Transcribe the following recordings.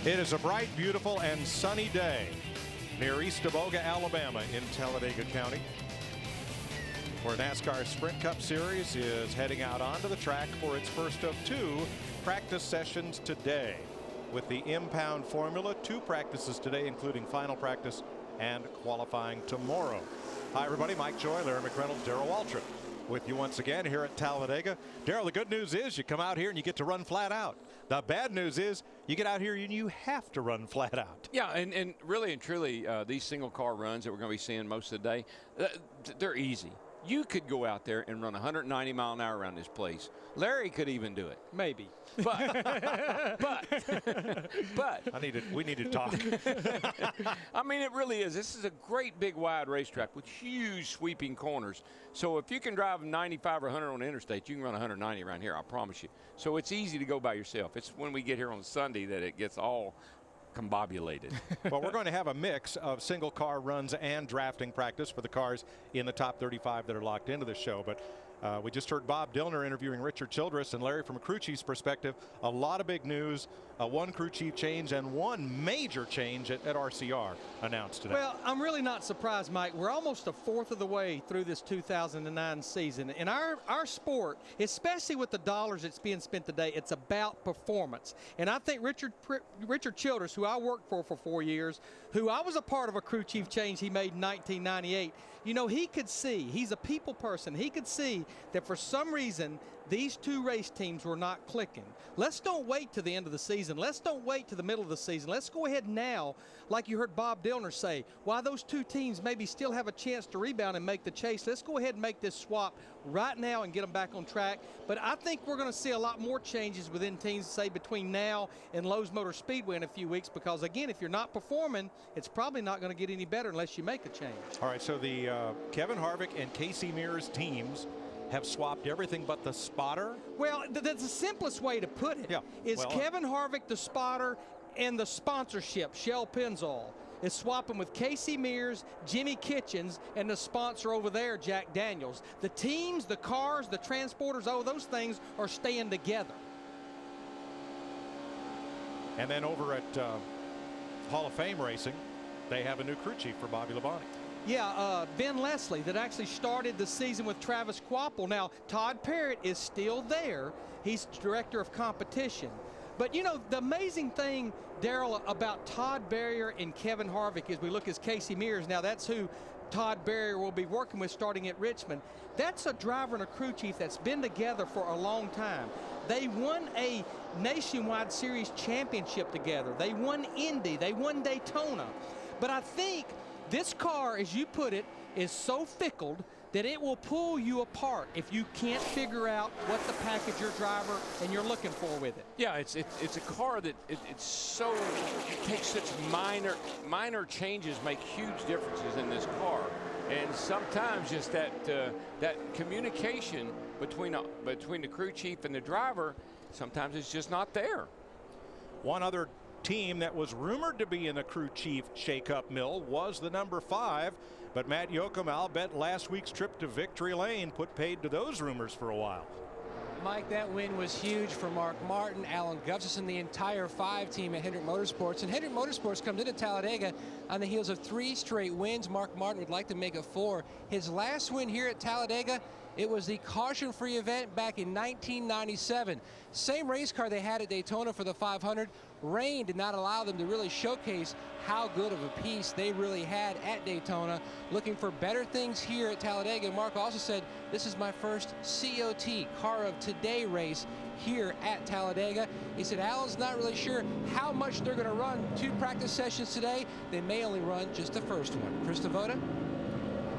It is a bright, beautiful, and sunny day near East Tavoga, Alabama in Talladega County, where NASCAR Sprint Cup Series is heading out onto the track for its first of 2 practice sessions today. With the impound formula, 2 practices today, including final practice and qualifying tomorrow. Hi, everybody. Mike Joy, Larry McReynolds, Darrell Waltrip with you once again here at Talladega. Darrell, the good news is you come out here and you get to run flat out. The bad news is you get out here and you have to run flat out. Yeah, and really and truly, these single car runs that we're going to be seeing most of the day, they're easy. You could go out there and run 190 mile an hour around this place. Larry could even do it. Maybe. But we need to talk. I mean, it really is. This is a great big wide racetrack with huge sweeping corners. So if you can drive 95 or 100 on the interstate, you can run 190 around here, I promise you. So it's easy to go by yourself. It's when we get here on Sunday that it gets all combobulated. Well, we're going to have a mix of single car runs and drafting practice for the cars in the top 35 that are locked into the show. But we just heard Bob Dillner interviewing Richard Childress, and Larry, from a crew chief's perspective, a lot of big news. 1 crew chief change and 1 major change at RCR announced today. Well, I'm really not surprised, Mike. We're almost a fourth of the way through this 2009 season. In our sport, especially with the dollars that's being spent today, it's about performance. And I think Richard Childress, who I worked for 4 years, who I was a part of a crew chief change he made in 1998, you know, he could see, he's a people person, he could see that for some reason these 2 race teams were not clicking. Let's don't wait to the end of the season. Let's don't wait to the middle of the season. Let's go ahead now, like you heard Bob Dillner say, while those 2 teams maybe still have a chance to rebound and make the chase, let's go ahead and make this swap right now and get them back on track. But I think we're going to see a lot more changes within teams, say, between now and Lowe's Motor Speedway in a few weeks, because, again, if you're not performing, it's probably not going to get any better unless you make a change. All right, so the Kevin Harvick and Casey Mears teams have swapped everything but the spotter. Well, that's the simplest way to put it. Yeah. Is Kevin Harvick the spotter, and the sponsorship, Shell Pennzoil, is swapping with Casey Mears, Jimmy Kitchens, and the sponsor over there, Jack Daniels. The teams, the cars, the transporters, those things are staying together. And then over at Hall of Fame Racing, they have a new crew chief for Bobby Labonte. Yeah, Ben Leslie, that actually started the season with Travis Quapple. Now, Todd Parrott is still there. He's director of competition. But, you know, the amazing thing, Darrell, about Todd Berrier and Kevin Harvick is we look at Casey Mears. Now, that's who Todd Berrier will be working with starting at Richmond. That's a driver and a crew chief that's been together for a long time. They won a Nationwide Series championship together. They won Indy. They won Daytona. But I think this car, as you put it, is so fickle that it will pull you apart if you can't figure out what the package your driver and you're looking for with it. Yeah, it's a car that it takes such minor changes make huge differences in this car, and sometimes just that communication between the crew chief and the driver, sometimes it's just not there. One other team that was rumored to be in the crew chief shakeup mill was the number 5, but Matt Yoakum, I'll bet last week's trip to Victory Lane put paid to those rumors for a while. Mike, that win was huge for Mark Martin, Alan Gustafson, the entire 5 team at Hendrick Motorsports. And Hendrick Motorsports comes into Talladega on the heels of 3 straight wins. Mark Martin would like to make it 4. His last win here at Talladega, it was the caution-free event back in 1997. Same race car they had at Daytona for the 500. Rain did not allow them to really showcase how good of a piece they really had at Daytona. Looking for better things here at Talladega. Mark also said, this is my first COT, Car of Today race here at Talladega. He said Alan's not really sure how much they're going to run 2 practice sessions today. They may only run just the first one. Chris Devoda?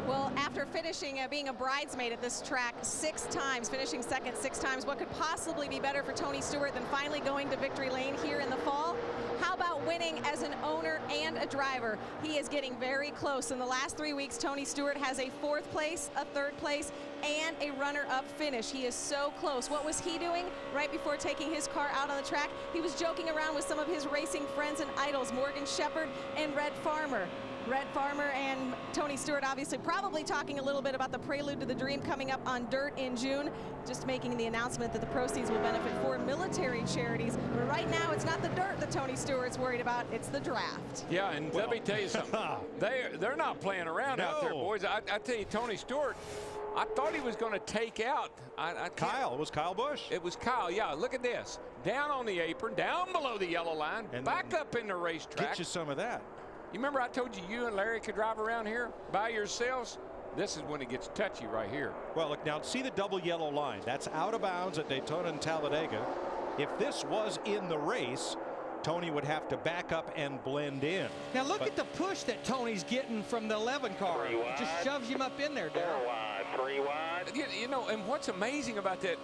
Well, after finishing being a bridesmaid at this track 6 times, finishing second 6 times, what could possibly be better for Tony Stewart than finally going to Victory Lane here in the fall? How about winning as an owner and a driver? He is getting very close. In the last 3 weeks, Tony Stewart has a 4th place, a 3rd place, and a runner-up finish. He is so close. What was he doing right before taking his car out on the track? He was joking around with some of his racing friends and idols, Morgan Shepherd and Red Farmer. Red Farmer and Tony Stewart obviously probably talking a little bit about the prelude to the dream coming up on dirt in June, just making the announcement that the proceeds will benefit 4 military charities. But right now it's not the dirt that Tony Stewart's worried about, it's the draft. Yeah, and let me tell you something. They're not playing around out there, boys. I tell you, Tony Stewart, I thought he was going to take out. It was Kyle Busch. It was Kyle, yeah. Look at this. Down on the apron, down below the yellow line, and back up in the racetrack. Get you some of that. You remember I told you and Larry could drive around here by yourselves? This is when it gets touchy right here. Well, look, now see the double yellow line. That's out of bounds at Daytona and Talladega. If this was in the race, Tony would have to back up and blend in. Now look at the push that Tony's getting from the 11 car. Just shoves him up in there, Darrell. 4 wide, 3 wide. You know, and what's amazing about that,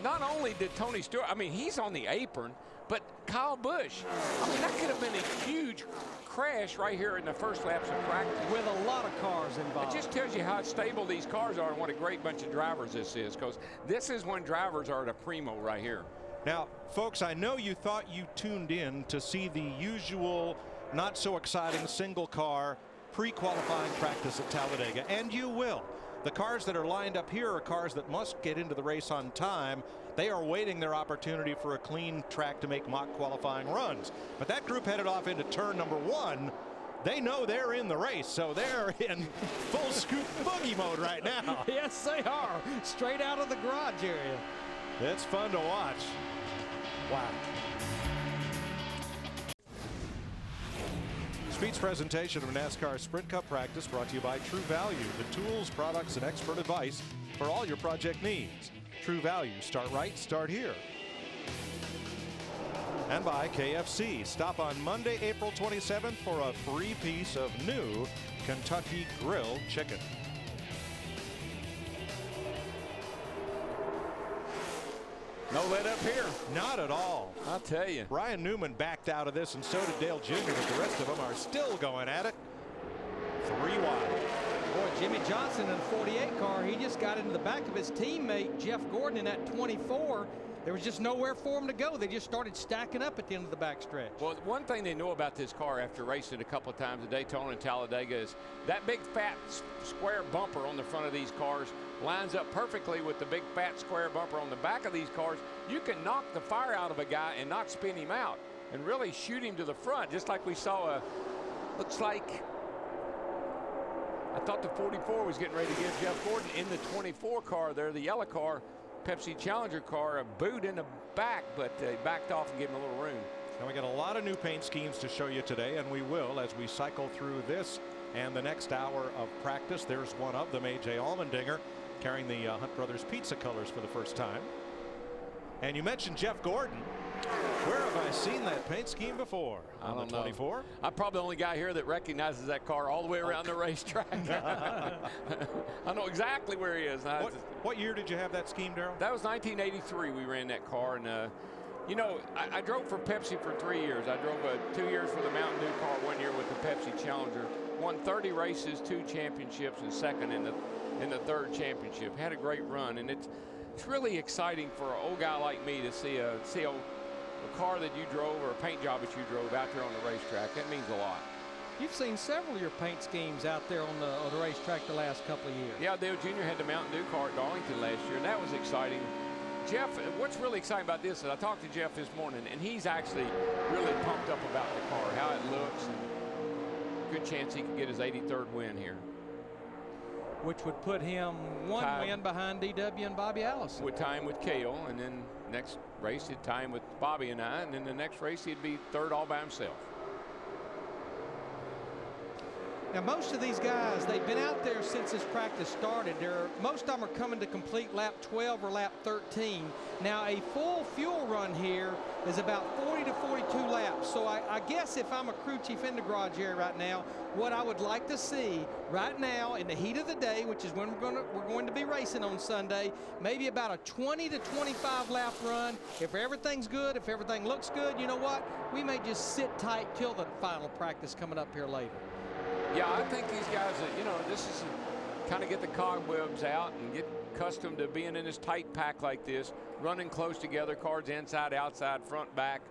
not only did Tony Stewart, I mean, he's on the apron, but Kyle Busch, I mean, that could have been a huge crash right here in the first laps of practice. With a lot of cars involved. It just tells you how stable these cars are and what a great bunch of drivers this is, because this is when drivers are at a primo right here. Now, folks, I know you thought you tuned in to see the usual, not so exciting single car pre-qualifying practice at Talladega, and you will. The cars that are lined up here are cars that must get into the race on time. They are waiting their opportunity for a clean track to make mock qualifying runs. But that group headed off into turn number 1. They know they're in the race, so they're in full scoop boogie mode right now. Yes, they are. Straight out of the garage area. It's fun to watch. Wow. Speed's presentation of NASCAR Sprint Cup practice brought to you by True Value, the tools, products, and expert advice for all your project needs. True Value. Start right, start here. And by KFC. Stop on Monday, April 27th for a free piece of new Kentucky grilled chicken. No let up here. Not at all. I'll tell you. Ryan Newman backed out of this, and so did Dale Jr., but the rest of them are still going at it. 3 wide. Boy, Jimmy Johnson in the 48 car, he just got into the back of his teammate, Jeff Gordon, in that 24. There was just nowhere for him to go. They just started stacking up at the end of the backstretch. Well, one thing they know about this car after racing a couple of times at Daytona and Talladega is that big fat square bumper on the front of these cars lines up perfectly with the big fat square bumper on the back of these cars. You can knock the fire out of a guy and not spin him out and really shoot him to the front, just like we saw looks like, I thought the 44 was getting ready to give Jeff Gordon in the 24 car there, the yellow car, Pepsi Challenger car, a boot in the back, but they backed off and gave him a little room. Now we got a lot of new paint schemes to show you today, and we will as we cycle through this and the next hour of practice. There's one of them, A.J. Allmendinger, carrying the Hunt Brothers pizza colors for the first time. And you mentioned Jeff Gordon. Where have I seen that paint scheme before? On the 24? I'm probably the only guy here that recognizes that car all the way around the racetrack. I know exactly where he is. What year did you have that scheme, Darrell? That was 1983 we ran that car. And, you know, I drove for Pepsi for 3 years. I drove 2 years for the Mountain Dew car, 1 year with the Pepsi Challenger. Won 30 races, 2 championships, and second in the third championship. Had a great run, and it's really exciting for an old guy like me to see a car that you drove or a paint job that you drove out there on the racetrack. That means a lot. You've seen several of your paint schemes out there on the racetrack the last couple of years. Yeah, Dale Jr. had the Mountain Dew car at Darlington last year, and that was exciting. Jeff, what's really exciting about this is I talked to Jeff this morning, and he's actually really pumped up about the car, how it looks, and good chance he could get his 83rd win here. Which would put him one win behind DW and Bobby Allison. Would tie him with Cale, and then next race he'd tie him with Bobby and I, and then the next race he'd be third all by himself. Now, most of these guys, they've been out there since this practice started. Most of them are coming to complete lap 12 or lap 13. Now, a full fuel run here is about 40 to 42 laps. So I guess if I'm a crew chief in the garage area right now, what I would like to see right now in the heat of the day, which is when we're going to be racing on Sunday, maybe about a 20 to 25 lap run. If everything's good, if everything looks good, you know what? We may just sit tight till the final practice coming up here later. Yeah, I think these guys, you know, this is kind of get the cobwebs out and get accustomed to being in this tight pack like this, running close together, cars inside, outside, front, back.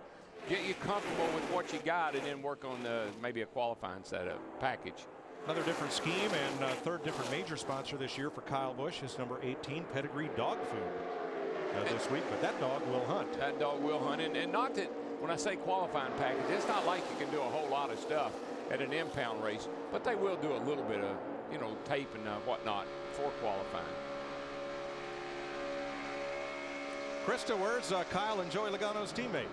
Get you comfortable with what you got and then work on maybe a qualifying setup package. Another different scheme and third different major sponsor this year for Kyle Busch, his number 18 Pedigree Dog Food this week, but that dog will hunt. That dog will hunt, and not that when I say qualifying package, it's not like you can do a whole lot of stuff at an impound race, but they will do a little bit of, you know, tape and whatnot for qualifying. Krista, where's Kyle and Joey Logano's teammate?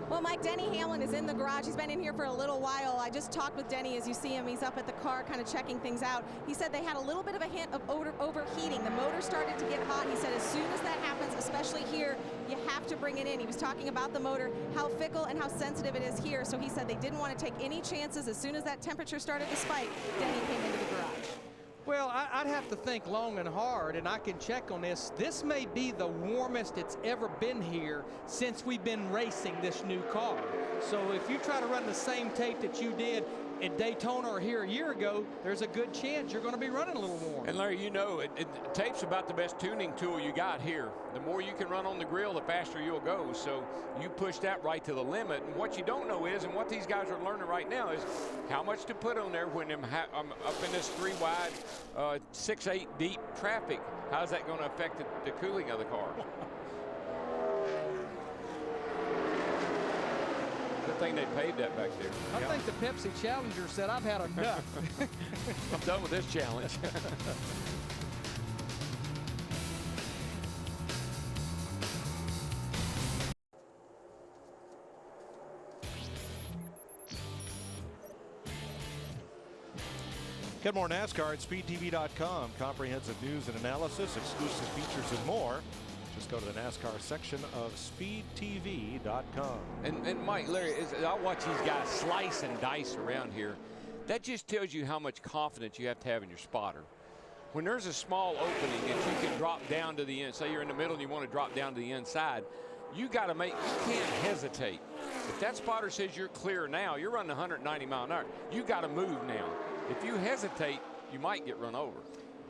Well, Mike, Denny Hamlin is in the garage. He's been in here for a little while. I just talked with Denny as you see him. He's up at the car kind of checking things out. He said they had a little bit of a hint of overheating. The motor started to get hot. He said as soon as that happens, especially here, you have to bring it in. He was talking about the motor, how fickle and how sensitive it is here. So he said they didn't want to take any chances. As soon as that temperature started to spike, Denny came into the garage. Well, I'd have to think long and hard, and I can check on this. This may be the warmest it's ever been here since we've been racing this new car. So if you try to run the same tape that you did at Daytona or here a year ago, there's a good chance you're going to be running a little warm. And Larry, you know, tape's about the best tuning tool you got here. The more you can run on the grill, the faster you'll go. So you push that right to the limit. And what you don't know is, and what these guys are learning right now, is how much to put on there when I'm up in this 3 wide, 6-8 deep traffic. How's that going to affect the cooling of the car? Good thing they paid that back there. I think the Pepsi Challenger said, I've had enough. I'm done with this challenge. Get more NASCAR at SpeedTV.com. Comprehensive news and analysis, exclusive features, and more. Just go to the NASCAR section of SpeedTV.com. And Mike, Larry, I watch these guys slice and dice around here. That just tells you how much confidence you have to have in your spotter. When there's a small opening that you can drop down to the end, say you're in the middle and you want to drop down to the inside, you got to you can't hesitate. If that spotter says you're clear now, you're running 190 mile an hour, you got to move now. If you hesitate, you might get run over.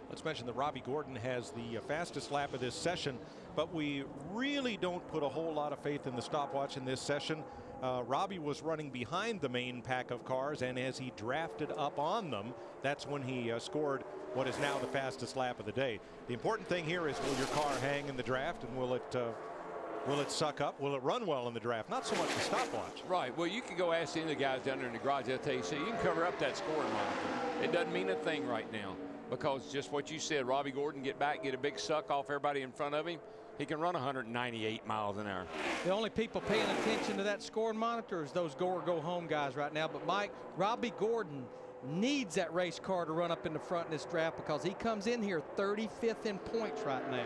Let's mention that Robbie Gordon has the fastest lap of this session, but we really don't put a whole lot of faith in the stopwatch in this session. Robbie was running behind the main pack of cars, and as he drafted up on them, that's when he scored what is now the fastest lap of the day. The important thing here is, will your car hang in the draft, and will it suck up? Will it run well in the draft? Not so much the stopwatch. Right. Well, you can go ask any of the guys down there in the garage. They'll tell you, see, you can cover up that scoring monitor. It doesn't mean a thing right now, because just what you said, Robbie Gordon get back, get a big suck off everybody in front of him. He can run 198 miles an hour. The only people paying attention to that scoring monitor is those go or go home guys right now. But Mike, Robbie Gordon needs that race car to run up in the front in this draft, because he comes in here 35th in points right now,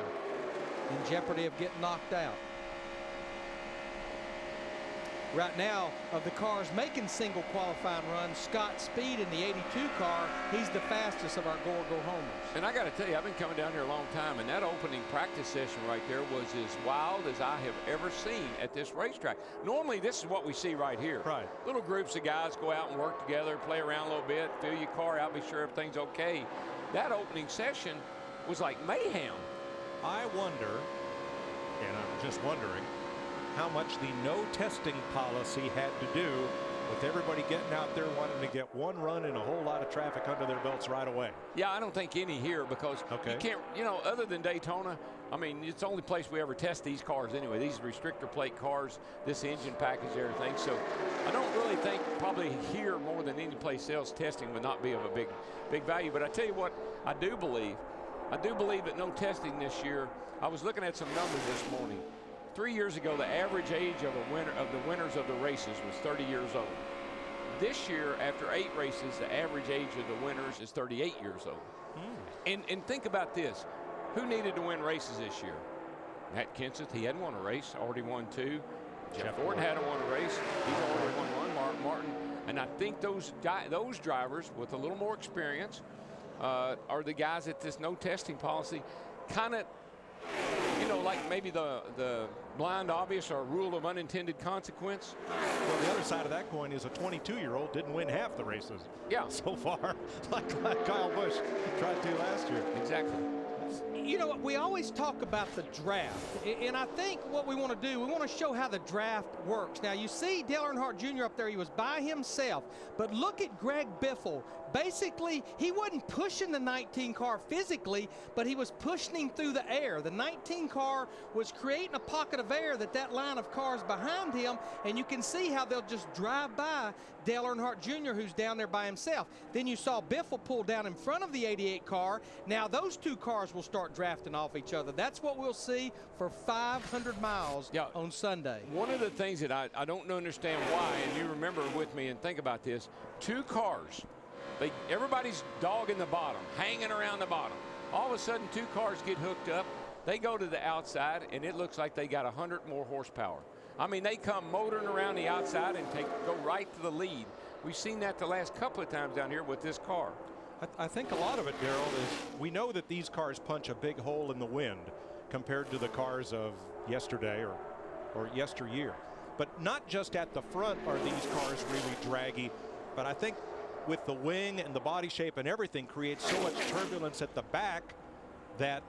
in jeopardy of getting knocked out. Right now, of the cars making single qualifying runs, Scott Speed in the 82 car, he's the fastest of our go homers. And I got to tell you, I've been coming down here a long time, and that opening practice session right there was as wild as I have ever seen at this racetrack. Normally, this is what we see right here. Right. Little groups of guys go out and work together, play around a little bit, fill your car out, be sure everything's okay. That opening session was like mayhem. I wonder, and I'm just wondering, how much the no testing policy had to do with everybody getting out there wanting to get one run and a whole lot of traffic under their belts right away. Yeah, I don't think any here, because you can't, you know, other than Daytona, I mean, it's the only place we ever test these cars anyway, these restrictor plate cars, this engine package, everything. So I don't really think probably here more than any place else testing would not be of a big value. But I tell you what, I do believe that no testing this year. I was looking at some numbers this morning. 3 years ago, the average age of the winners of the races was 30 years old. This year, after 8 races, the average age of the winners is 38 years old. And think about this. Who needed to win races this year? Matt Kenseth, he hadn't won a race, already won 2. Jeff Gordon hadn't won a race. He's already won 1. Mark Martin. And I think those drivers with a little more experience are the guys that this no testing policy kind of, you know, like maybe the blind obvious or rule of unintended consequence. Well, the other side of that coin is a 22-year-old didn't win half the races so far, like Kyle Busch tried to last year. Exactly. You know what, we always talk about the draft, and I think what we want to do, we want to show how the draft works. Now, you see Dale Earnhardt Jr. up there, he was by himself, but look at Greg Biffle basically, he wasn't pushing the 19 car physically, but he was pushing him through the air. The 19 car was creating a pocket of air that line of cars behind him, and you can see how they'll just drive by Dale Earnhardt Jr., who's down there by himself. Then you saw Biffle pull down in front of the 88 car. Now those two cars will start drafting off each other. That's what we'll see for 500 miles on Sunday. One of the things that I don't understand why, and you remember with me and think about this, two cars, everybody's dogging the bottom, hanging around the bottom. All of a sudden, two cars get hooked up. They go to the outside, and it looks like they got 100 more horsepower. I mean, they come motoring around the outside and go right to the lead. We've seen that the last couple of times down here with this car. I think a lot of it, Darrell, is we know that these cars punch a big hole in the wind compared to the cars of yesterday or yesteryear. But not just at the front are these cars really draggy, but I think with the wing and the body shape and everything creates so much turbulence at the back that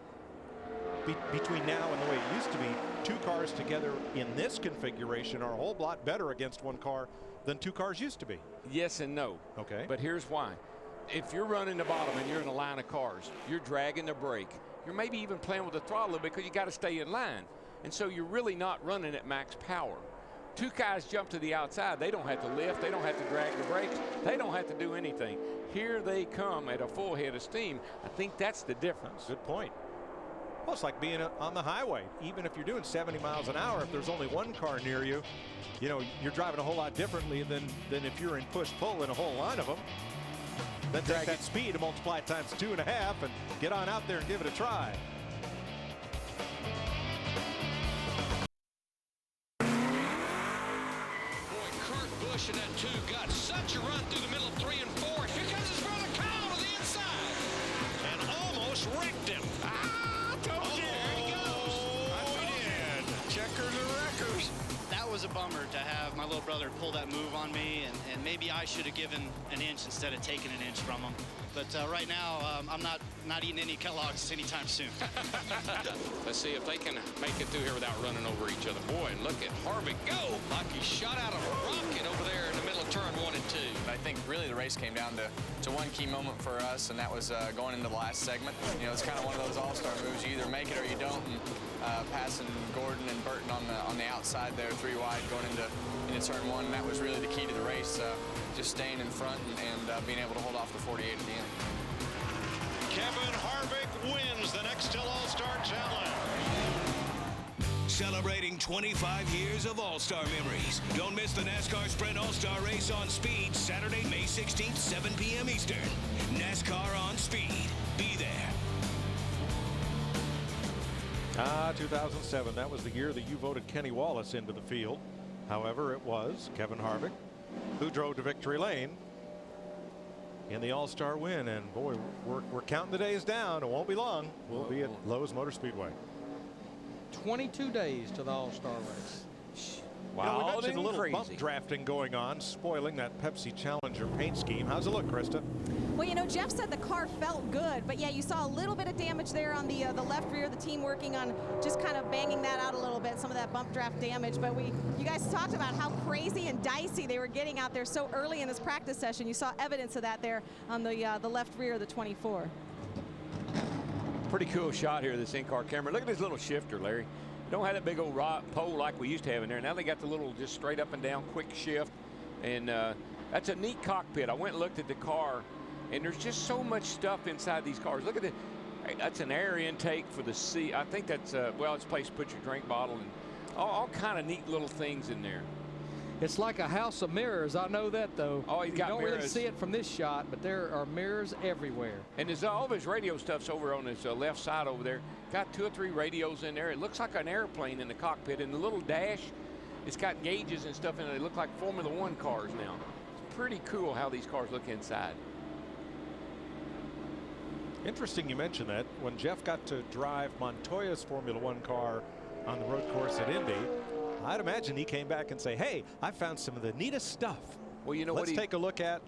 between now and the way it used to be, two cars together in this configuration are a whole lot better against one car than two cars used to be. Yes and no. Okay. But here's why. If you're running the bottom and you're in a line of cars, you're dragging the brake. You're maybe even playing with the throttle because you got to stay in line. And so you're really not running at max power. Two guys jump to the outside. They don't have to lift. They don't have to drag the brakes. They don't have to do anything. Here they come at a full head of steam. I think that's the difference. Good point. Well, it's like being on the highway. Even if you're doing 70 miles an hour, if there's only one car near you, you know, you're driving a whole lot differently than if you're in push-pull in a whole line of them. Then take that speed and multiply it times 2.5 and get on out there and give it a try. And that 2 got such a run through the middle of 3 and 4. Here comes his brother Kyle to the inside and almost wrecked him. I told you. There he goes. I told you. Checkers or wreckers. That was a bummer to have my little brother pull that move on me, and maybe I should have given an inch instead of taking an inch from him. But right now, I'm not eating any Kellogg's anytime soon. Let's see if they can make it through here without running over each other. Boy, and look at Harvick go like he shot out of a rocket over there in the middle of turn 1 and 2. I think really the race came down to one key moment for us, and that was going into the last segment. You know, it's kind of one of those all-star moves. You either make it or you don't. And passing Gordon and Burton on the outside there, 3 wide, going into turn 1, and that was really the key to the race. Just staying in front and being able to hold off the 48 at the end. Kevin Harvick wins the Nextel All-Star Challenge. Celebrating 25 years of All-Star memories. Don't miss the NASCAR Sprint All-Star Race on Speed, Saturday, May 16th, 7 p.m. Eastern. NASCAR on Speed. Be there. 2007, that was the year that you voted Kenny Wallace into the field. However, it was Kevin Harvick who drove to victory lane in the All-Star win. And boy, we're counting the days down. It won't be long. We'll be at Lowe's Motor Speedway. 22 days to the All-Star race. Wow. You know, we mentioned a little bump drafting going on, spoiling that Pepsi Challenger paint scheme. How's it look, Krista? Well, you know, Jeff said the car felt good, but yeah, you saw a little bit of damage there on the left rear. The team working on just kind of banging that out a little bit, some of that bump draft damage. But you guys talked about how crazy and dicey they were getting out there so early in this practice session. You saw evidence of that there on the left rear of the 24. Pretty cool shot here, this in-car camera. Look at this little shifter, Larry. Don't have that big old pole like we used to have in there. Now they got the little just straight up and down quick shift, and that's a neat cockpit. I went and looked at the car, and there's just so much stuff inside these cars. Look at it. That's an air intake for the seat. I think that's well, it's a place to put your drink bottle and all kind of neat little things in there. It's like a house of mirrors. I know that, though. Oh, he's got mirrors. You don't really mirrors. see it from this shot, but there are mirrors everywhere. And there's all of his radio stuff's over on his left side over there. Got 2 or 3 radios in there. It looks like an airplane in the cockpit. And the little dash, it's got gauges and stuff in it. They look like Formula One cars now. It's pretty cool how these cars look inside. Interesting you mentioned that. When Jeff got to drive Montoya's Formula One car on the road course at Indy, I'd imagine he came back and say, hey, I found some of the neatest stuff. Well, you know Let's take a look at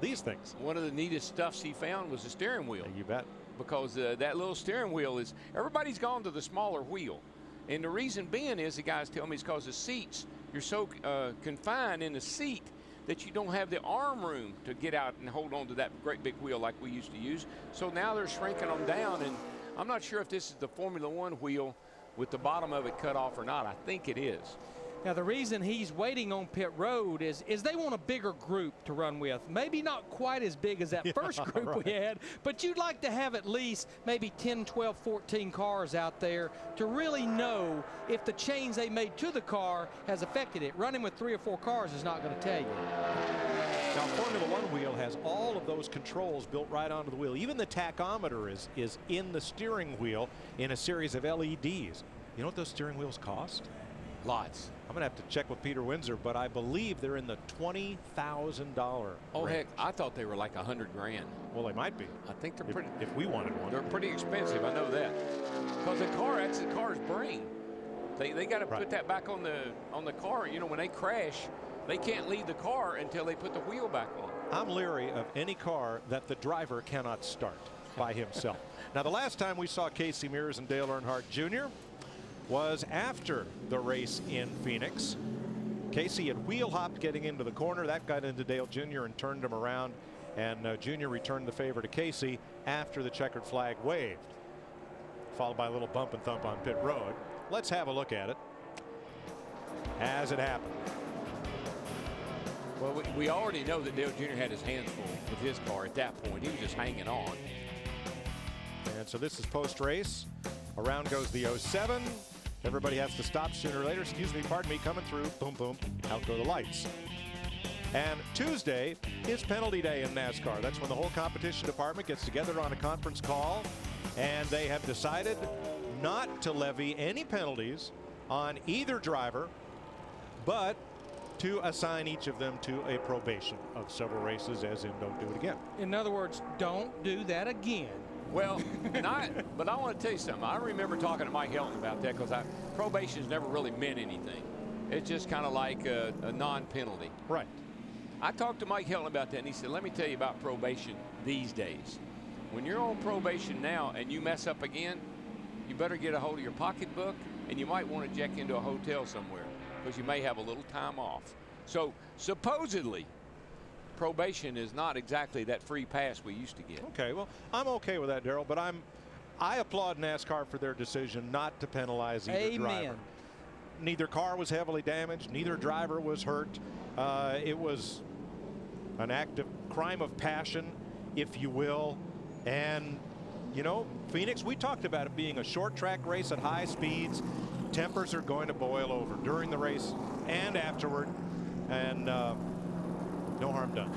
these things. One of the neatest stuffs he found was the steering wheel. Yeah, you bet. Because that little steering wheel is, everybody's gone to the smaller wheel. And the reason being is, the guys tell me, it's because the seats, you're so confined in the seat that you don't have the arm room to get out and hold on to that great big wheel like we used to use. So now they're shrinking them down, and I'm not sure if this is the Formula One wheel with the bottom of it cut off or not. I think it is. Now, the reason he's waiting on pit road is they want a bigger group to run with. Maybe not quite as big as that first group we had, but you'd like to have at least maybe 10, 12, 14 cars out there to really know if the change they made to the car has affected it. Running with 3 or 4 cars is not going to tell you. Now, Formula One wheel has all of those controls built right onto the wheel. Even the tachometer is in the steering wheel in a series of LEDs. You know what those steering wheels cost? Lots. I'm going to have to check with Peter Windsor, but I believe they're in the $20,000 Oh, range. heck, I thought they were like $100 grand. Well, they might be. I think they're pretty. If we wanted one. They're pretty expensive, I know that. Because that's the car's brain. They got to put that back on the car. You know, when they crash, they can't leave the car until they put the wheel back on. I'm leery of any car that the driver cannot start by himself. Now, the last time we saw Casey Mears and Dale Earnhardt Jr. was after the race in Phoenix. Casey had wheel hopped getting into the corner. That got into Dale Jr. and turned him around, and Jr. returned the favor to Casey after the checkered flag waved, followed by a little bump and thump on pit road. Let's have a look at it as it happened. Well, we already know that Dale Jr. had his hands full with his car at that point. He was just hanging on. And so this is post-race. Around goes the 07. Everybody has to stop sooner or later. Excuse me, pardon me, coming through. Boom, boom. Out go the lights. And Tuesday is penalty day in NASCAR. That's when the whole competition department gets together on a conference call, and they have decided not to levy any penalties on either driver, but to assign each of them to a probation of several races, as in don't do it again. In other words, don't do that again. Well, but I want to tell you something. I remember talking to Mike Helton about that, because probation's never really meant anything. It's just kind of like a non-penalty. Right. I talked to Mike Helton about that, and he said, let me tell you about probation these days. When you're on probation now and you mess up again, you better get a hold of your pocketbook, and you might want to check into a hotel somewhere, because you may have a little time off. So supposedly, probation is not exactly that free pass we used to get. Okay, well, I'm okay with that, Darrell, but I applaud NASCAR for their decision not to penalize either driver. Neither car was heavily damaged. Neither driver was hurt. It was an act of crime of passion, if you will. And, you know, Phoenix, we talked about it being a short track race at high speeds. Tempers are going to boil over during the race and afterward. And no harm done.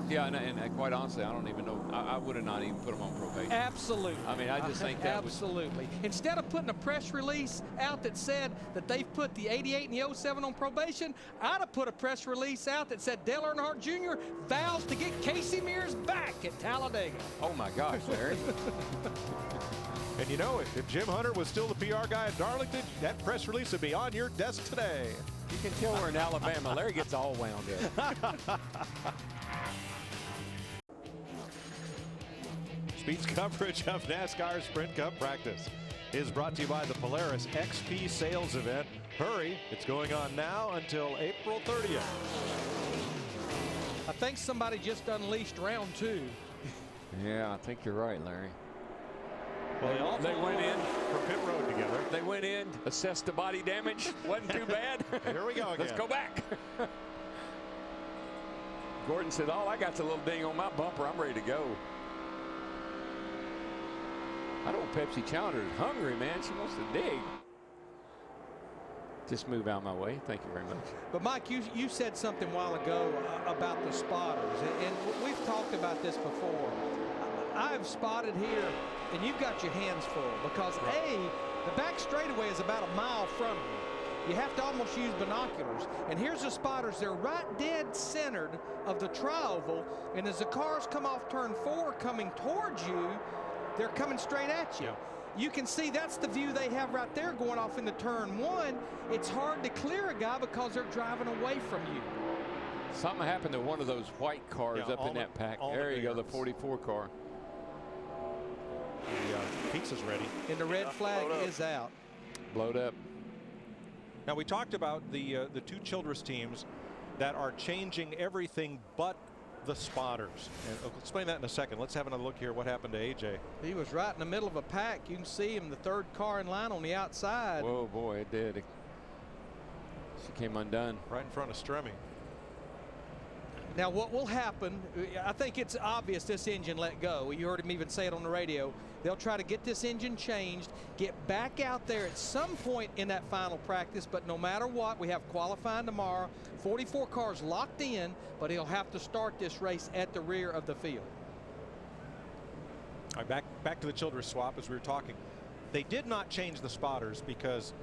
Yeah, and quite honestly, I don't even know. I would have not even put them on probation. Absolutely. I mean, I just think that absolutely. Instead of putting a press release out that said that they've put the 88 and the 07 on probation, I'd have put a press release out that said Dale Earnhardt Jr. vows to get Casey Mears back at Talladega. Oh my gosh, Larry. And you know, if Jim Hunter was still the PR guy at Darlington, that press release would be on your desk today. You can tell we're in Alabama. Larry gets all wound up. Speed's coverage of NASCAR Sprint Cup practice is brought to you by the Polaris XP sales event. Hurry, it's going on now until April 30th. I think somebody just unleashed round 2. Yeah, I think you're right, Larry. Well, they went in for pit road together. They went in, assessed the body damage. Wasn't too bad. Here we go again. Let's go back. Gordon said, all I got's a little ding on my bumper. I'm ready to go. I know Pepsi Challenger is hungry, man. She wants to dig. Just move out of my way. Thank you very much. But, Mike, you said something a while ago about the spotters. And we've talked about this before. I've spotted here, and you've got your hands full because, A, the back straightaway is about a mile from you. You have to almost use binoculars. And here's the spotters. They're right dead centered of the tri-oval. And as the cars come off turn 4 coming towards you, they're coming straight at you. You can see that's the view they have right there going off into turn 1. It's hard to clear a guy because they're driving away from you. Something happened to one of those white cars up in that pack. There you go, the 44 car. The pizza's ready. And the red flag is out. Blowed up. Now, we talked about the two Childress teams that are changing everything but the spotters. And I'll explain that in a second. Let's have another look here. What happened to AJ? He was right in the middle of a pack. You can see him, the third car in line on the outside. Whoa, boy, it did. She came undone. Right in front of Stremme. Now what will happen, I think it's obvious this engine let go. You heard him even say it on the radio. They'll try to get this engine changed, get back out there at some point in that final practice, but no matter what, we have qualifying tomorrow. 44 cars locked in, but he'll have to start this race at the rear of the field. All right, back to the Childress swap as we were talking. They did not change the spotters because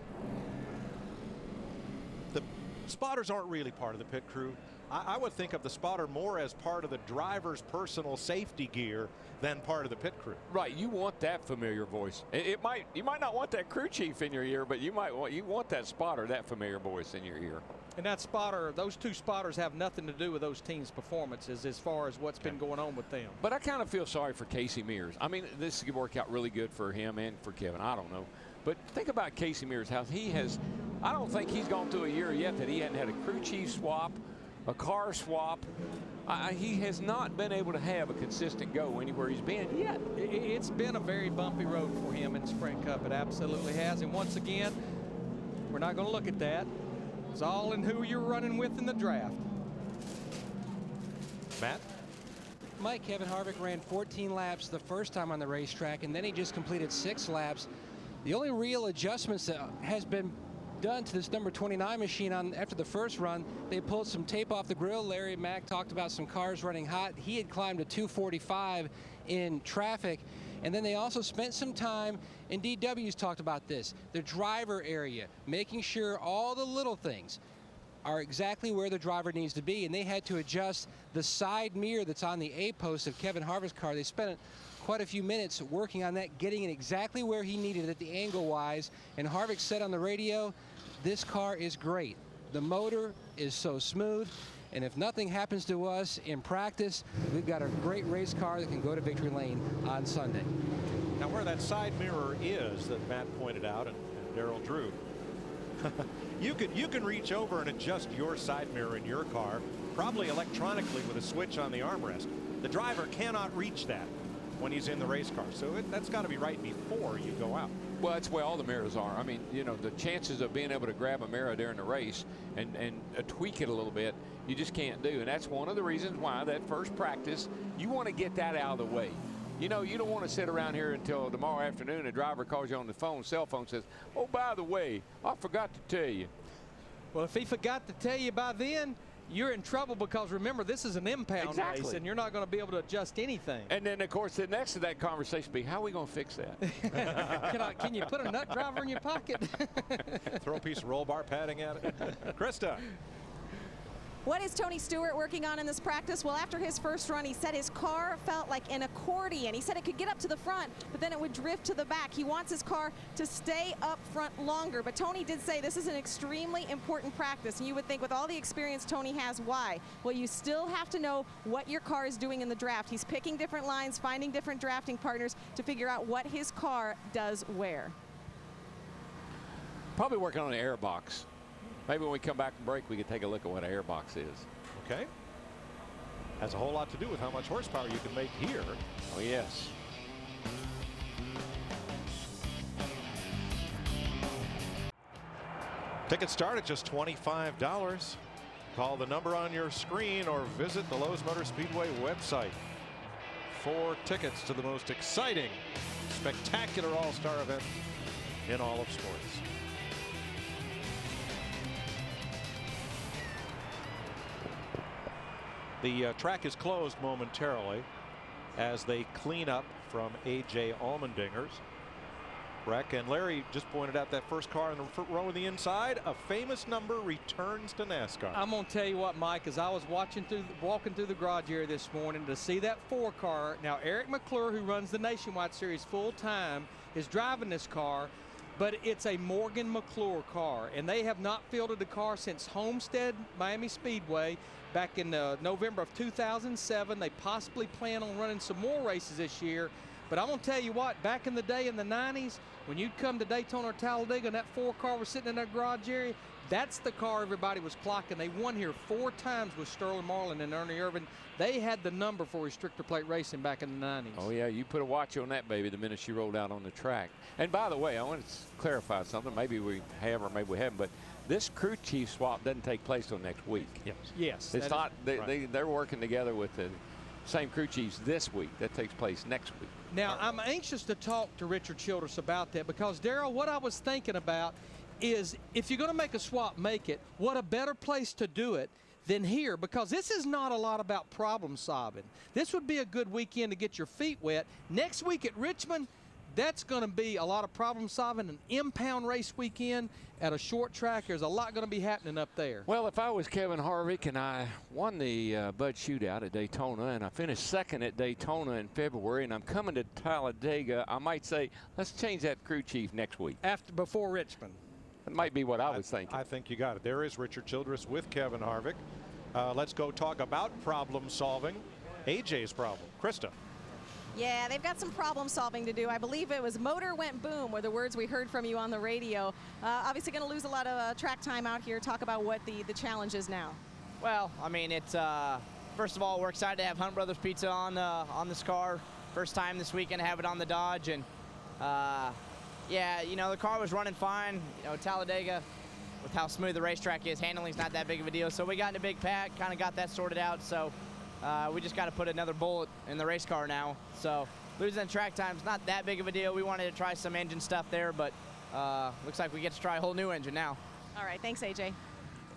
the spotters aren't really part of the pit crew. I would think of the spotter more as part of the driver's personal safety gear than part of the pit crew. Right, you want that familiar voice. You might not want that crew chief in your ear, but you want that spotter, that familiar voice in your ear. And that spotter, those two spotters have nothing to do with those teams' performances as far as what's been going on with them. But I kind of feel sorry for Casey Mears. I mean, this could work out really good for him and for Kevin. I don't know. But think about Casey Mears, how he has, I don't think he's gone through a year yet that he hadn't had a crew chief swap, a car swap. He has not been able to have a consistent go anywhere he's been yet. It's been a very bumpy road for him in Sprint Cup. It absolutely has. And once again, we're not going to look at that. It's all in who you're running with in the draft. Matt? Mike, Kevin Harvick ran 14 laps the first time on the racetrack, and then he just completed 6 laps. The only real adjustments that has been done to this number 29 machine after the first run, they pulled some tape off the grill. Larry Mack talked about some cars running hot. He had climbed to 245 in traffic. And then they also spent some time, and DW's talked about this, the driver area, making sure all the little things are exactly where the driver needs to be. And they had to adjust the side mirror that's on the A-post of Kevin Harvick's car. They spent quite a few minutes working on that, getting it exactly where he needed it, the angle-wise. And Harvick said on the radio, this car is great. The motor is so smooth. And if nothing happens to us in practice, we've got a great race car that can go to victory lane on Sunday. Now where that side mirror is that Matt pointed out and Darrell drew, you can reach over and adjust your side mirror in your car, probably electronically with a switch on the armrest. The driver cannot reach that when he's in the race car. So that's got to be right before you go out. Well, that's where all the mirrors are. I mean, you know, the chances of being able to grab a mirror during the race and tweak it a little bit, you just can't do. And that's one of the reasons why that first practice, you want to get that out of the way. You know, you don't want to sit around here until tomorrow afternoon. A driver calls you on the phone, cell phone, says, oh, by the way, I forgot to tell you. Well, if he forgot to tell you by then, you're in trouble, because remember, this is an impound race and you're not going to be able to adjust anything. And then, of course, the next to that conversation will be, how are we going to fix that? Can you put a nut driver in your pocket? Throw a piece of roll bar padding at it. Krista. What is Tony Stewart working on in this practice? Well, after his first run, he said his car felt like an accordion. He said it could get up to the front, but then it would drift to the back. He wants his car to stay up front longer. But Tony did say this is an extremely important practice. And you would think with all the experience Tony has, why? Well, you still have to know what your car is doing in the draft. He's picking different lines, finding different drafting partners to figure out what his car does where. Probably working on an air box. Maybe when we come back from break, we can take a look at what an airbox is. Okay. Has a whole lot to do with how much horsepower you can make here. Oh, yes. Tickets start at just $25. Call the number on your screen or visit the Lowe's Motor Speedway website for tickets to the most exciting, spectacular all-star event in all of sports. The track is closed momentarily as they clean up from A.J. Allmendinger's wreck. And Larry just pointed out that first car in the front row of the inside, a famous number returns to NASCAR. I'm going to tell you what, Mike, as I was walking through the garage area this morning to see that 4 car. Now, Eric McClure, who runs the Nationwide Series full-time, is driving this car. But it's a Morgan McClure car, and they have not fielded the car since Homestead Miami Speedway back in November of 2007. They possibly plan on running some more races this year. But I'm going to tell you what, back in the day in the 90s, when you'd come to Daytona or Talladega and that 4 car was sitting in that garage area, That's the car everybody was clocking. They won here 4 times with Sterling Marlin and Ernie Irvin. They had the number for restrictor plate racing back in the 90s. Oh, yeah, you put a watch on that baby the minute she rolled out on the track. And by the way, I want to clarify something. Maybe we have or maybe we haven't, but this crew chief swap doesn't take place till next week. Yes. It's not. They're working together with the same crew chiefs this week. That takes place next week. Now, I'm anxious to talk to Richard Childress about that because, Darrell, what I was thinking about is if you're going to make a swap, make it. What a better place to do it than here, because this is not a lot about problem solving. This would be a good weekend to get your feet wet. Next week at Richmond, that's going to be a lot of problem solving. An impound race weekend at a short track. There's a lot going to be happening up there. Well, if I was Kevin Harvick and I won the Bud Shootout at Daytona and I finished second at Daytona in February and I'm coming to Talladega, I might say, let's change that crew chief next week. Before Richmond. That might be what I was thinking. I think you got it. There is Richard Childress with Kevin Harvick. Let's go talk about problem solving. AJ's problem. Krista. Yeah, they've got some problem solving to do. I believe it was motor went boom were the words we heard from you on the radio. Obviously going to lose a lot of track time out here. Talk about what the challenge is now. Well, I mean, it's first of all, we're excited to have Hunt Brothers Pizza on this car. First time this weekend to have it on the Dodge, and yeah, you know, the car was running fine. You know, Talladega, with how smooth the racetrack is, handling's not that big of a deal. So we got in a big pack, kind of got that sorted out. So we just got to put another bullet in the race car now. So losing track time's not that big of a deal. We wanted to try some engine stuff there, but looks like we get to try a whole new engine now. All right, thanks, AJ.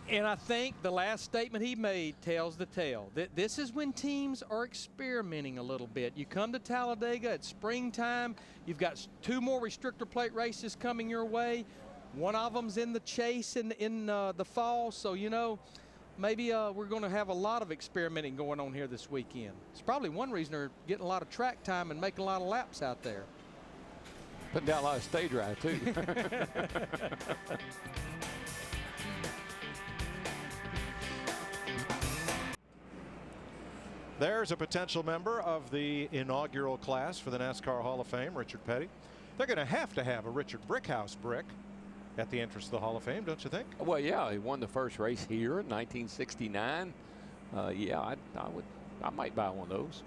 And I think the last statement he made tells the tale. This is when teams are experimenting a little bit. You come to Talladega, it's springtime. You've got 2 more restrictor plate races coming your way. One of them's in the chase in the fall. So, you know, maybe we're going to have a lot of experimenting going on here this weekend. It's probably one reason they're getting a lot of track time and making a lot of laps out there. Putting down a lot of stay dry, too. There's a potential member of the inaugural class for the NASCAR Hall of Fame, Richard Petty. They're going to have a Richard Brickhouse brick at the entrance to the Hall of Fame, don't you think? Well, yeah, he won the first race here in 1969. Yeah, I might buy one of those.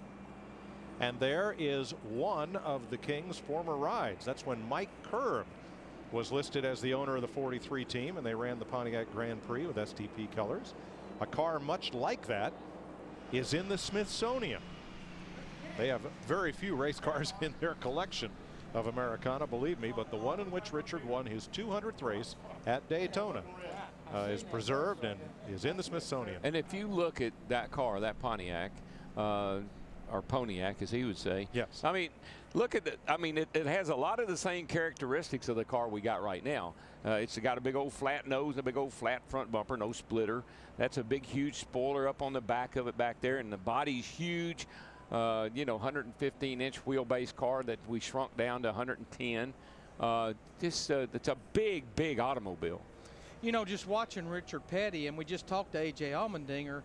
And there is one of the King's former rides. That's when Mike Curb was listed as the owner of the 43 team, and they ran the Pontiac Grand Prix with STP colors. A car much like that is in the Smithsonian. They have very few race cars in their collection of Americana, believe me, but the one in which Richard won his 200th race at Daytona is preserved and is in the Smithsonian. And if you look at that car, that Pontiac, or Poniac, as he would say. Yes. I mean, look at it. I mean, it has a lot of the same characteristics of the car we got right now. It's got a big old flat nose and a big old flat front bumper, no splitter. That's a big, huge spoiler up on the back of it back there, and the body's huge. You know, 115-inch wheelbase car that we shrunk down to 110. It's a big, big automobile. You know, just watching Richard Petty, and we just talked to A.J. Allmendinger,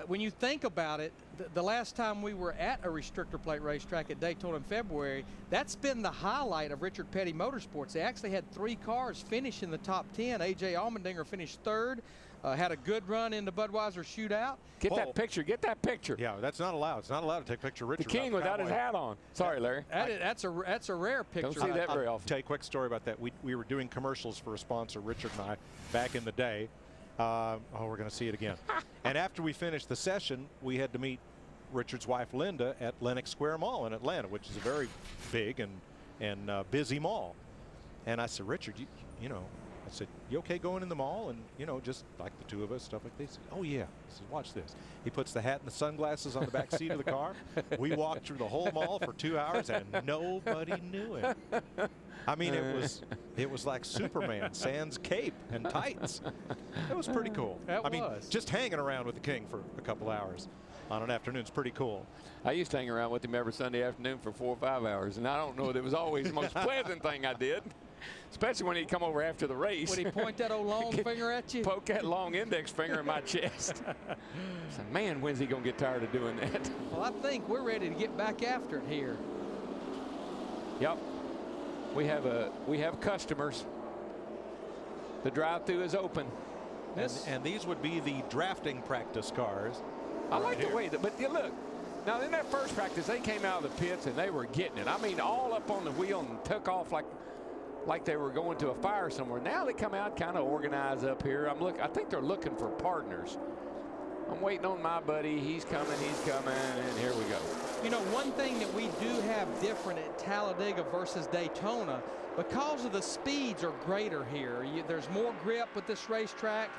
when you think about it, the last time we were at a restrictor plate racetrack at Daytona in February, that's been the highlight of Richard Petty Motorsports. They actually had 3 cars finish in the top 10. A.J. Allmendinger finished 3rd. Had a good run in the Budweiser shootout. Get that picture. Get that picture. Yeah, that's not allowed. It's not allowed to take a picture of Richard. The King without his hat on. Sorry, Larry. That's a rare picture. Don't see that very often. I'll tell you a quick story about that. We were doing commercials for a sponsor, Richard and I, back in the day. We're going to see it again. And after we finished the session, we had to meet Richard's wife, Linda, at Lenox Square Mall in Atlanta, which is a very big and busy mall. And I said, Richard, you know, I said, you okay going in the mall? And, you know, just like the 2 of us, stuff like this. Oh, yeah. I said, watch this. He puts the hat and the sunglasses on the back seat of the car. We walked through the whole mall for 2 hours, and nobody knew him. I mean, it was like Superman, sans cape and tights. It was pretty cool. I mean, just hanging around with the King for a couple hours on an afternoon is pretty cool. I used to hang around with him every Sunday afternoon for 4 or 5 hours, and I don't know that it was always the most pleasant thing I did. Especially when he'd come over after the race. Would he point that old long finger at you? Poke that long index finger in my chest. I said, man, when's he going to get tired of doing that? Well, I think we're ready to get back after it here. Yep. We have customers. The drive-thru is open. And these would be the drafting practice cars. I like the way that, but you look, now in that first practice, they came out of the pits and they were getting it. I mean, all up on the wheel and took off like they were going to a fire somewhere. Now they come out kind of organized up here. I think they're looking for partners. I'm waiting on my buddy. He's coming, and here we go. You know, one thing that we do have different at Talladega versus Daytona, because of the speeds are greater here. There's more grip with this racetrack.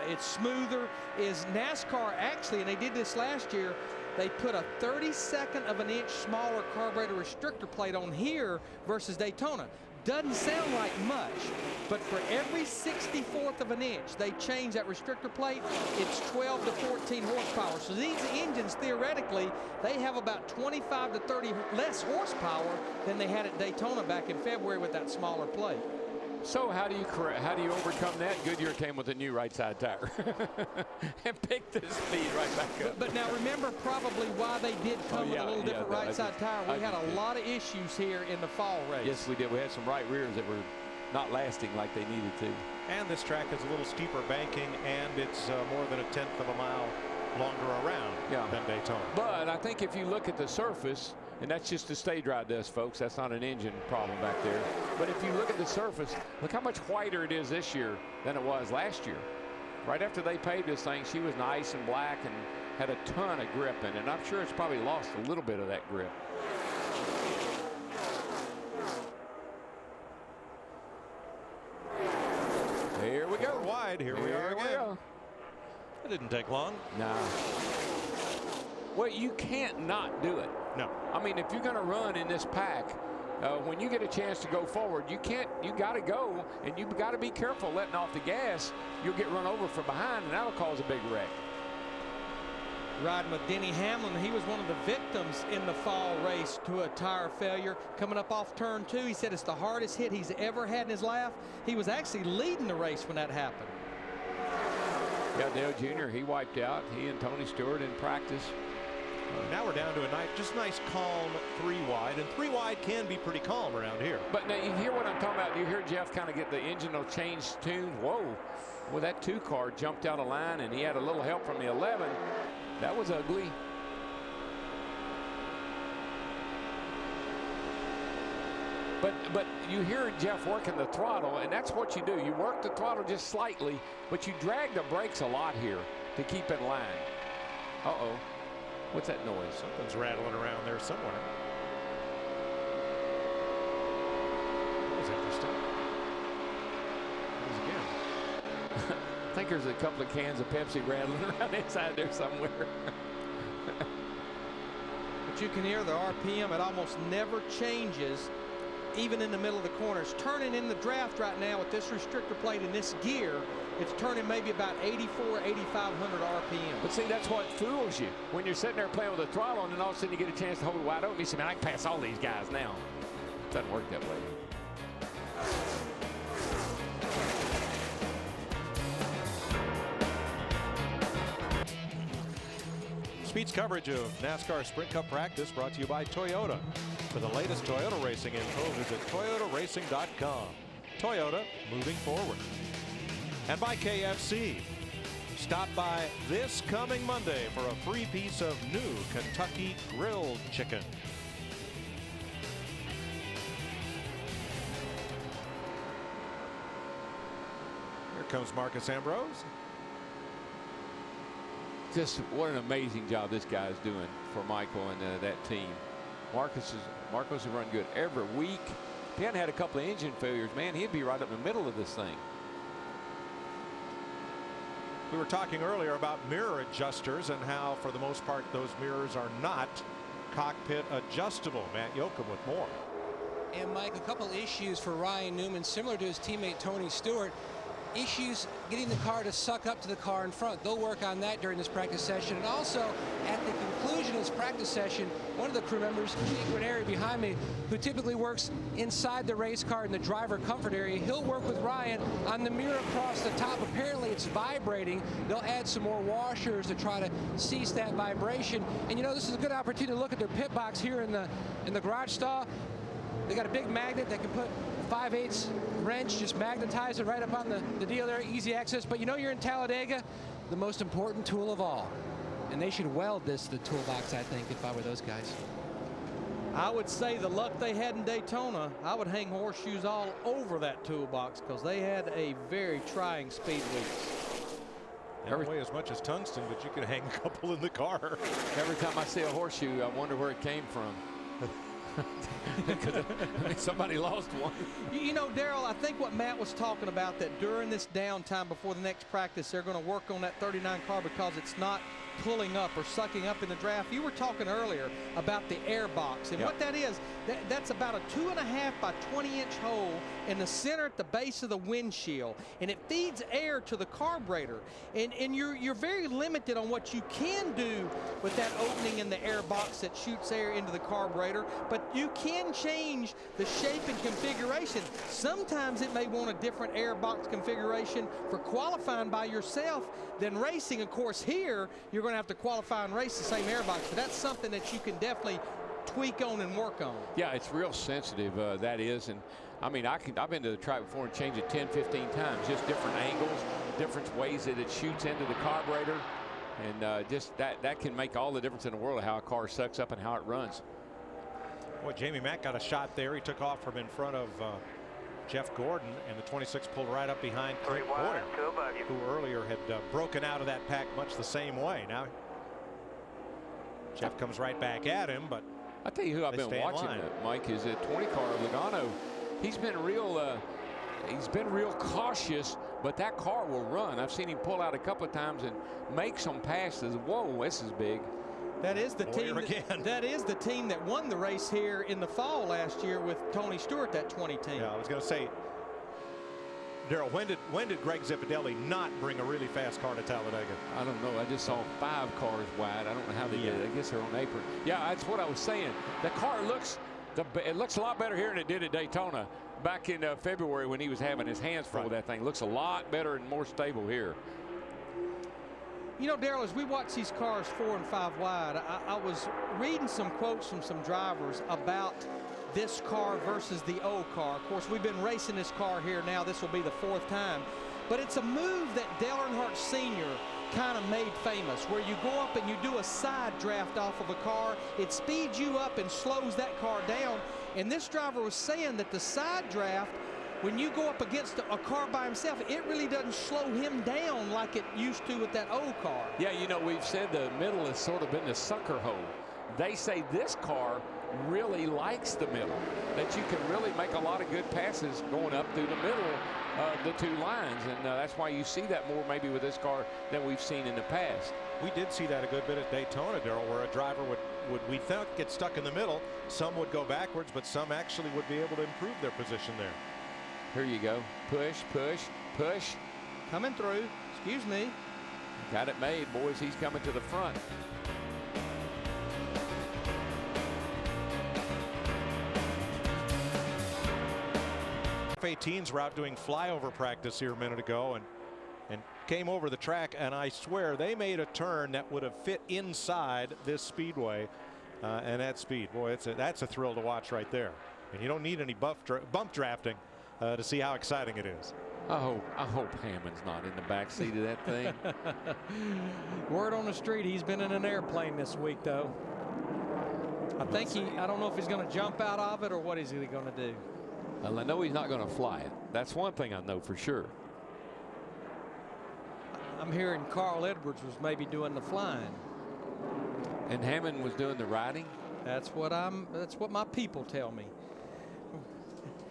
It's smoother. Is NASCAR actually, and they did this last year, they put a 32nd of an inch smaller carburetor restrictor plate on here versus Daytona. Doesn't sound like much, but for every 64th of an inch they change that restrictor plate, it's 12 to 14 horsepower. So these engines, theoretically, they have about 25 to 30 less horsepower than they had at Daytona back in February with that smaller plate. So how do you overcome that? Goodyear came with a new right side tire and picked the speed right back up. But now remember probably why they did come with a little different right side tire. We had a lot of issues here in the fall race. Yes, we did. We had some right rears that were not lasting like they needed to. And this track is a little steeper banking, and it's more than 1/10 of a mile longer around than Daytona. But I think if you look at the surface, and that's just the stage ride dust, folks. That's not an engine problem back there. But if you look at the surface, look how much whiter it is this year than it was last year. Right after they paved this thing, she was nice and black and had a ton of grip in it. And I'm sure it's probably lost a little bit of that grip. Here we go. Wide. Here we are again. It didn't take long. No. Well, you can't not do it. No. I mean, if you're going to run in this pack, when you get a chance to go forward, you got to go, and you've got to be careful letting off the gas. You'll get run over from behind, and that'll cause a big wreck. Riding with Denny Hamlin, he was one of the victims in the fall race to a tire failure. Coming up off turn 2, he said it's the hardest hit he's ever had in his life. He was actually leading the race when that happened. Yeah, Dale Jr., he wiped out. He and Tony Stewart in practice. Now we're down to a nice calm 3 wide, and 3 wide can be pretty calm around here. But now you hear what I'm talking about. You hear Jeff kind of get the engine will change tune. Whoa, well, that 2 car jumped out of line, and he had a little help from the 11. That was ugly. But you hear Jeff working the throttle, and that's what you do. You work the throttle just slightly, but you drag the brakes a lot here to keep in line. Uh-oh. What's that noise? Something's rattling around there somewhere. That was interesting. Again. I think there's a couple of cans of Pepsi rattling around inside there somewhere. But you can hear the RPM. It almost never changes, even in the middle of the corners. Turning in the draft right now with this restrictor plate in this gear, it's turning maybe about 8,500 RPM. But see, that's what fools you. When you're sitting there playing with the throttle, and then all of a sudden you get a chance to hold it wide open, you say, man, I can pass all these guys now. It doesn't work that way. Speed's coverage of NASCAR Sprint Cup practice brought to you by Toyota. For the latest Toyota racing info, visit toyotaracing.com. Toyota, moving forward. And by KFC. Stop by this coming Monday for a free piece of new Kentucky grilled chicken. Here comes Marcus Ambrose. Just what an amazing job this guy is doing for Michael and that team. Marcus has run good every week. If he hadn't had a couple of engine failures, man, he'd be right up in the middle of this thing. We were talking earlier about mirror adjusters and how, for the most part, those mirrors are not cockpit adjustable. Matt Yoakum with more. And Mike, a couple issues for Ryan Newman, similar to his teammate Tony Stewart. Issues getting the car to suck up to the car in front. They'll work on that during this practice session. And also, at the conclusion of this practice session, one of the crew members, Jake Ranieri behind me, who typically works inside the race car in the driver comfort area, he'll work with Ryan on the mirror across the top. Apparently, it's vibrating. They'll add some more washers to try to cease that vibration. And you know, this is a good opportunity to look at their pit box here in the garage stall. They got a big magnet that can put 5/8 wrench, just magnetize it right up on the deal there, easy access. But you know you're in Talladega, the most important tool of all. And they should weld this to the toolbox, I think, if I were those guys. I would say the luck they had in Daytona, I would hang horseshoes all over that toolbox because they had a very trying speed weeks. They don't weigh as much as tungsten, but you could hang a couple in the car. Every time I see a horseshoe, I wonder where it came from. Because I mean, somebody lost one. You know, Darrell, I think what Matt was talking about, that during this downtime before the next practice, they're going to work on that 39 car because it's not pulling up or sucking up in the draft. You were talking earlier about the air box, and what that is, that's about a 2.5 by 20-inch hole in the center at the base of the windshield, and it feeds air to the carburetor. And you're very limited on what you can do with that opening in the air box that shoots air into the carburetor, but you can change the shape and configuration. Sometimes it may want a different air box configuration for qualifying by yourself than racing. Of course, here you're going to have to qualify and race the same air box, but that's something that you can definitely tweak on and work on. Yeah, it's real sensitive, that is. And I mean, I've been to the track before and changed it 10, 15 times, just different angles, different ways that it shoots into the carburetor. And just that can make all the difference in the world of how a car sucks up and how it runs. Boy, Jamie Mack got a shot there. He took off from in front of Jeff Gordon, and the 26 pulled right up behind Clint Boyer, who earlier had broken out of that pack much the same way. Now Jeff comes right back at him, but I tell you who I've been watching, Mike, is a 20 car Logano. He's been real cautious, but that car will run. I've seen him pull out a couple of times and make some passes. Whoa, this is big. That is the team. That is the team that won the race here in the fall last year with Tony Stewart. That 20 team. Yeah, I was going to say, Darrell, when did Greg Zipadelli not bring a really fast car to Talladega? I don't know. I just saw 5 cars wide. I don't know how they did it. I guess they're on apron. Yeah, that's what I was saying. The car looks a lot better here than it did at Daytona back in February when he was having his hands full with that thing. Looks a lot better and more stable here. You know, Darrell, as we watch these cars 4 and 5 wide, I was reading some quotes from some drivers about this car versus the old car. Of course, we've been racing this car here now. This will be the 4th time. But it's a move that Dale Earnhardt Sr. kind of made famous, where you go up and you do a side draft off of a car. It speeds you up and slows that car down. And this driver was saying that the side draft, when you go up against a car by himself, it really doesn't slow him down like it used to with that old car. Yeah, you know, we've said the middle has sort of been the sucker hole. They say this car really likes the middle, that you can really make a lot of good passes going up through the middle of the 2 lines, and that's why you see that more maybe with this car than we've seen in the past. We did see that a good bit at Daytona, Darrell, where a driver would we thought get stuck in the middle. Some would go backwards, but some actually would be able to improve their position there. Here you go. Push, push, push. Coming through. Excuse me. Got it made, boys. He's coming to the front. F-18s were out doing flyover practice here a minute ago and came over the track, and I swear they made a turn that would have fit inside this speedway and at speed. Boy, that's a thrill to watch right there. And you don't need any bump drafting to see how exciting it is. I hope Hammond's not in the back seat of that thing. Word on the street, he's been in an airplane this week, though. I don't know if he's going to jump out of it or what is he going to do. Well, I know he's not going to fly it. That's one thing I know for sure. I'm hearing Carl Edwards was maybe doing the flying. And Hammond was doing the riding? That's what my people tell me.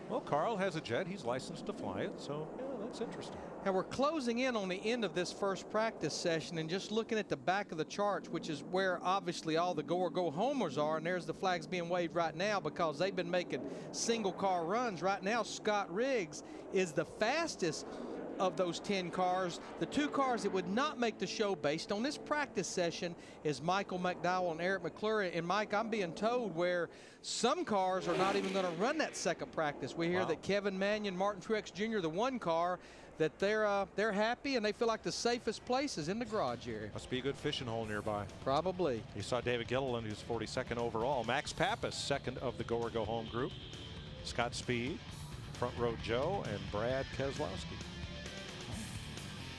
Well, Carl has a jet. He's licensed to fly it, so yeah, that's interesting. And we're closing in on the end of this first practice session and just looking at the back of the charts, which is where obviously all the go homers are, and there's the flags being waved right now because they've been making single car runs. Right now, Scott Riggs is the fastest of those 10 cars. The 2 cars that would not make the show based on this practice session is Michael McDowell and Eric McClure. And Mike, I'm being told where some cars are not even going to run that second practice. We hear that Kevin Mannion, Martin Truex Jr., the 1 car, that they're happy and they feel like the safest place is in the garage area. Must be a good fishing hole nearby. Probably. You saw David Gilliland, who's 42nd overall. Max Pappas, 2nd of the Go or Go Home group. Scott Speed, Front Row Joe, and Brad Keselowski.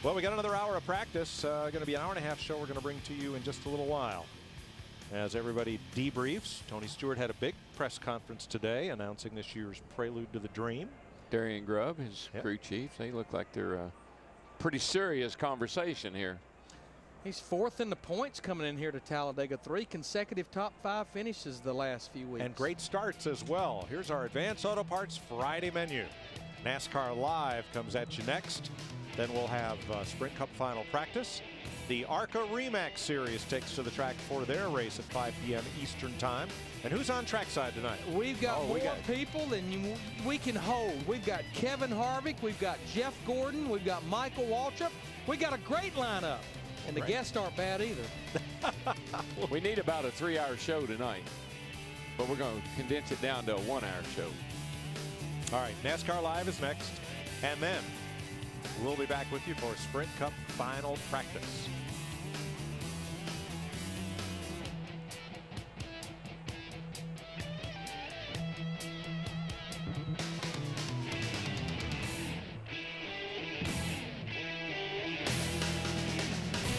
Well, we got another hour of practice. Going to be an hour-and-a-half show we're going to bring to you in just a little while. As everybody debriefs, Tony Stewart had a big press conference today announcing this year's Prelude to the Dream. Darian Grubb, his crew chief, they look like they're a pretty serious conversation here. He's fourth in the points coming in here to Talladega. 3 consecutive top 5 finishes the last few weeks. And great starts as well. Here's our Advance Auto Parts Friday menu. NASCAR Live comes at you next. Then we'll have Sprint Cup final practice. The ARCA REMAX Series takes to the track for their race at 5 p.m. Eastern Time. And who's on trackside tonight? We've got more people than we can hold. We've got Kevin Harvick, we've got Jeff Gordon, we've got Michael Waltrip. We got a great lineup, and the guests aren't bad either. We need about a 3-hour show tonight, but we're going to condense it down to a 1-hour show. All right, NASCAR Live is next, and then we'll be back with you for Sprint Cup final practice.